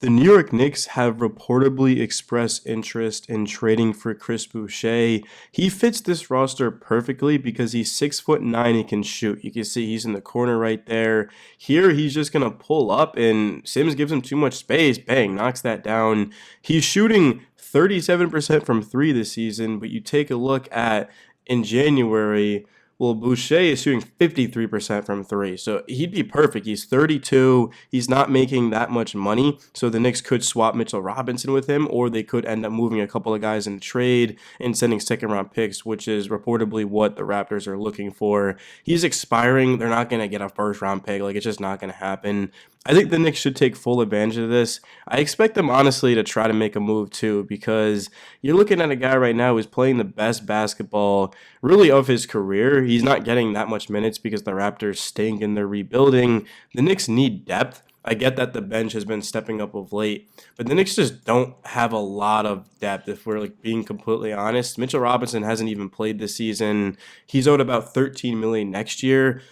The New York Knicks have reportedly expressed interest in trading for Chris Boucher. He fits this roster perfectly because he's 6'9", he can shoot. You can see he's in the corner right there. Here he's just gonna pull up and Sims gives him too much space. Bang, knocks that down. He's shooting 37% from three this season, but you take a look at in January. Well, Boucher is shooting 53% from three, so he'd be perfect. He's 32. He's not making that much money, so the Knicks could swap Mitchell Robinson with him, or they could end up moving a couple of guys in the trade and sending second-round picks, which is reportedly what the Raptors are looking for. He's expiring. They're not going to get a first-round pick. Like, it's just not going to happen. I think the Knicks should take full advantage of this. I expect them, honestly, to try to make a move, too, because you're looking at a guy right now who's playing the best basketball, really, of his career. He's not getting that much minutes because the Raptors stink and they're rebuilding. The Knicks need depth. I get that the bench has been stepping up of late, but the Knicks just don't have a lot of depth, if we're like being completely honest. Mitchell Robinson hasn't even played this season. He's owed about $13 million next year.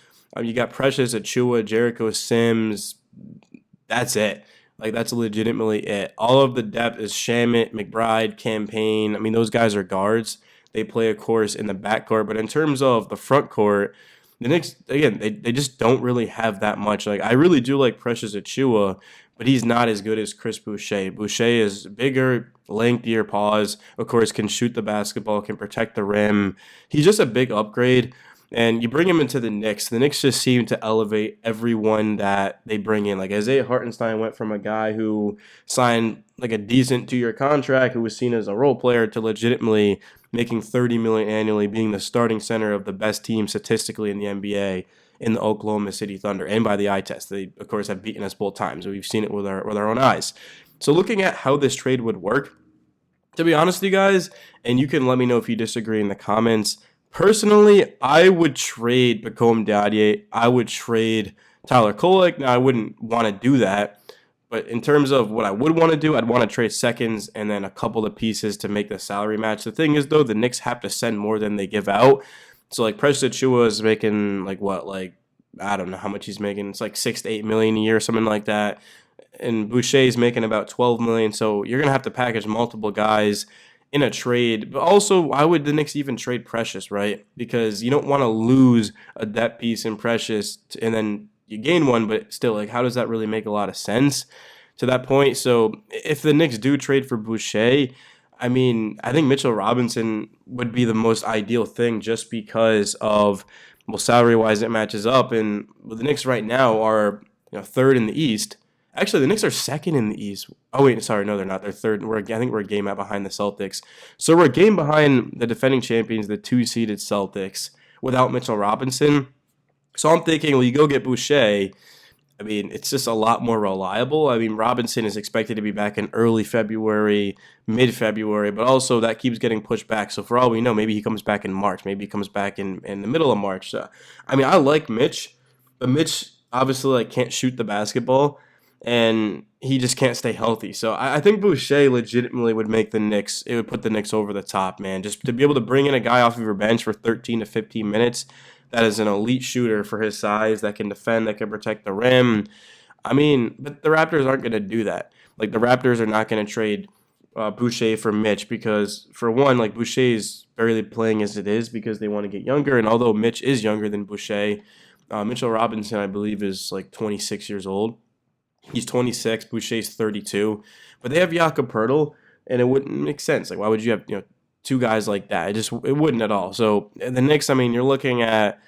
You got Precious Achiuwa, Jericho Sims. That's it. Like, that's legitimately it. All of the depth is Shamit, McBride, Campaign. I mean, those guys are guards. They play, of course, in the backcourt. But in terms of the front court, the Knicks, again, they just don't really have that much. Like, I really do like Precious Achiuwa, but he's not as good as Chris Boucher. Boucher is bigger, lengthier paws, of course, can shoot the basketball, can protect the rim. He's just a big upgrade. And you bring him into the Knicks. The Knicks just seem to elevate everyone that they bring in. Like, Isaiah Hartenstein went from a guy who signed like a decent 2-year contract, who was seen as a role player, to legitimately making $30 million annually, being the starting center of the best team statistically in the NBA in the Oklahoma City Thunder. And by the eye test, they of course have beaten us both times. We've seen it with our own eyes. So looking at how this trade would work, to be honest with you guys, and you can let me know if you disagree in the comments. Personally, I would trade Bacome Diadier. I would trade Tyler Kolek. Now, I wouldn't want to do that. But in terms of what I would want to do, I'd want to trade seconds and then a couple of pieces to make the salary match. The thing is, though, the Knicks have to send more than they give out. So, like, Precious Achiuwa is making, like, what? Like, I don't know how much he's making. It's like $6 to $8 million a year, something like that. And Boucher is making about $12 million. So you're going to have to package multiple guys in a trade. But also, why would the Knicks even trade Precious, right? Because you don't want to lose a depth piece in Precious and then you gain one, but still, like, how does that really make a lot of sense to that point? So if the Knicks do trade for Boucher, I mean, I think Mitchell Robinson would be the most ideal thing just because of, well, salary-wise, it matches up. And the Knicks right now are, third in the East. Actually, the Knicks are second in the East. Oh, wait, sorry, no, they're not. They're third. I think we're a game out behind the Celtics. So we're a game behind the defending champions, the 2-seeded Celtics, without Mitchell Robinson. So I'm thinking, well, you go get Boucher. I mean, it's just a lot more reliable. I mean, Robinson is expected to be back in early February, mid-February, but also that keeps getting pushed back. So for all we know, maybe he comes back in March. Maybe he comes back in the middle of March. So, I mean, I like Mitch, but Mitch obviously can't shoot the basketball, and he just can't stay healthy. So I think Boucher legitimately would make the Knicks, it would put the Knicks over the top, man. Just to be able to bring in a guy off of your bench for 13 to 15 minutes that is an elite shooter for his size, that can defend, that can protect the rim. I mean, but the Raptors aren't going to do that. Like, the Raptors are not going to trade Boucher for Mitch because, for one, like, Boucher is barely playing as it is because they want to get younger. And although Mitch is younger than Boucher, Mitchell Robinson, I believe, is like 26 years old. He's 26. Boucher's 32. But they have Jakob Poeltl, and it wouldn't make sense. Like, why would you have, two guys like that? It wouldn't at all. So the Knicks, I mean, you're looking at,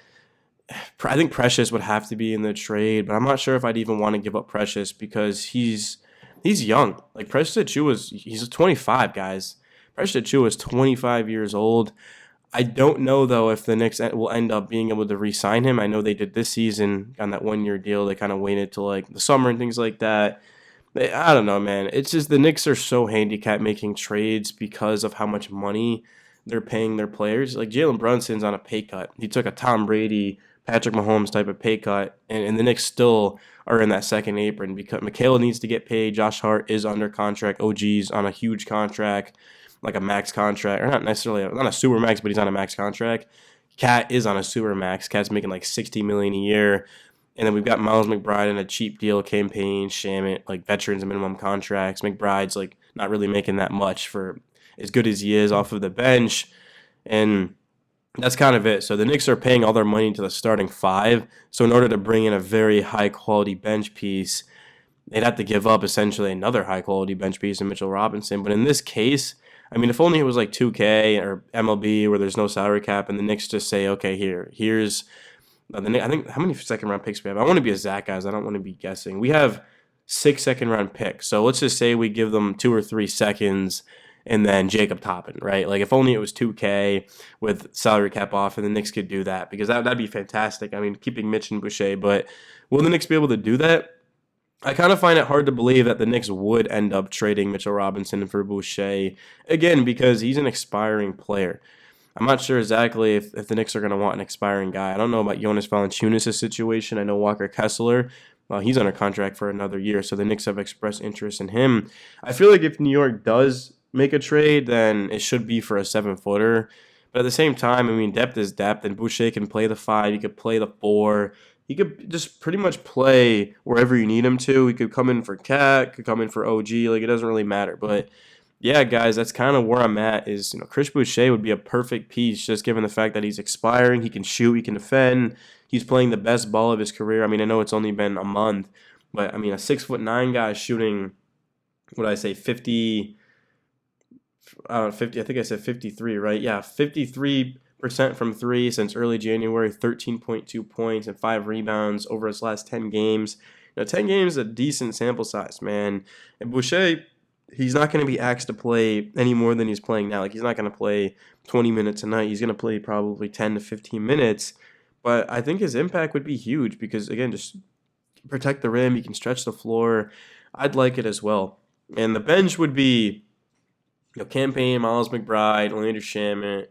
I think Precious would have to be in the trade, but I'm not sure if I'd even want to give up Precious because he's young. Like, Precious Achiuwa he's 25, guys. Precious Achiuwa is 25 years old. I don't know, though, if the Knicks will end up being able to re-sign him. I know they did this season on that one-year deal. They kind of waited till like the summer and things like that. I don't know, man. It's just the Knicks are so handicapped making trades because of how much money they're paying their players. Like, Jalen Brunson's on a pay cut. He took a Tom Brady, Patrick Mahomes type of pay cut, and the Knicks still are in that second apron because Mikhail needs to get paid. Josh Hart is under contract. OG's on a huge contract, like a max contract, or not necessarily, not a super max, but he's on a max contract. Cat is on a super max. Cat's making like $60 million a year. And then we've got Miles McBride in a cheap deal campaign, Shamit, like veterans minimum contracts. McBride's like not really making that much for as good as he is off of the bench. And that's kind of it. So the Knicks are paying all their money to the starting five. So in order to bring in a very high quality bench piece, they'd have to give up essentially another high quality bench piece in Mitchell Robinson. But in this case, I mean, if only it was like 2K or MLB where there's no salary cap and the Knicks just say, okay, here's I think how many second round picks we have? I want to be exact, guys. I don't want to be guessing. We have 6 second round picks. So let's just say we give them 2 or 3 seconds and then Jacob Toppin, right? Like if only it was 2K with salary cap off and the Knicks could do that because that'd be fantastic. I mean, keeping Mitch and Boucher, but will the Knicks be able to do that? I kind of find it hard to believe that the Knicks would end up trading Mitchell Robinson for Boucher, again, because he's an expiring player. I'm not sure exactly if the Knicks are going to want an expiring guy. I don't know about Jonas Valanciunas' situation. I know Walker Kessler, well, he's under contract for another year, so the Knicks have expressed interest in him. I feel like if New York does make a trade, then it should be for a 7-footer. But at the same time, I mean, depth is depth, and Boucher can play the 5, he could play the 4. He could just pretty much play wherever you need him to. He could come in for Cat, could come in for OG. Like, it doesn't really matter. But, yeah, guys, that's kind of where I'm at is, Chris Boucher would be a perfect piece just given the fact that he's expiring. He can shoot. He can defend. He's playing the best ball of his career. I mean, I know it's only been a month. But, I mean, a 6'9" guy shooting, what did I say, 50, I think I said 53, right? Yeah, 53% from 3 since early January, 13.2 points and 5 rebounds over his last 10 games. 10 games is a decent sample size, man. And Boucher, he's not going to be asked to play any more than he's playing now. Like, he's not going to play 20 minutes a night. He's going to play probably 10 to 15 minutes. But I think his impact would be huge because, again, just protect the rim. He can stretch the floor. I'd like it as well. And the bench would be, Campaign, Miles McBride, Orlando Shamet.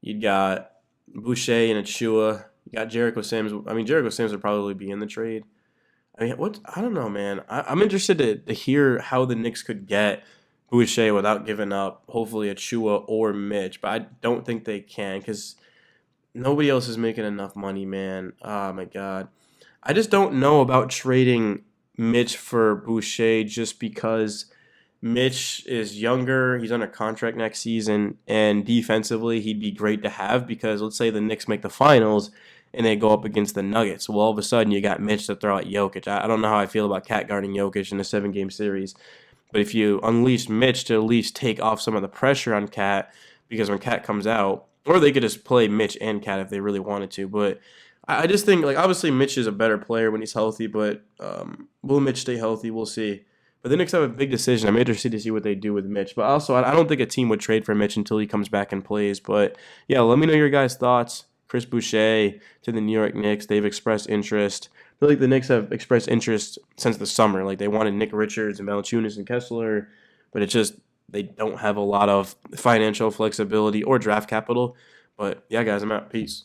You'd got Boucher and Achua. You got Jericho Sims. I mean, Jericho Sims would probably be in the trade. I mean, I don't know, man. I'm interested to hear how the Knicks could get Boucher without giving up, hopefully, Achua or Mitch. But I don't think they can because nobody else is making enough money, man. Oh, my God. I just don't know about trading Mitch for Boucher just because Mitch is younger. He's under contract next season. And defensively, he'd be great to have because let's say the Knicks make the finals and they go up against the Nuggets. Well, all of a sudden, you got Mitch to throw at Jokic. I don't know how I feel about Cat guarding Jokic in a 7-game series. But if you unleash Mitch to at least take off some of the pressure on Cat, because when Cat comes out, or they could just play Mitch and Cat if they really wanted to. But I just think, like, obviously Mitch is a better player when he's healthy, but will Mitch stay healthy? We'll see. But the Knicks have a big decision. I'm interested to see what they do with Mitch. But also, I don't think a team would trade for Mitch until he comes back and plays. But, yeah, let me know your guys' thoughts. Chris Boucher to the New York Knicks. They've expressed interest. I feel like the Knicks have expressed interest since the summer. Like, they wanted Nick Richards and Valanciunas and Kessler, but it's just they don't have a lot of financial flexibility or draft capital. But, yeah, guys, I'm out. Peace.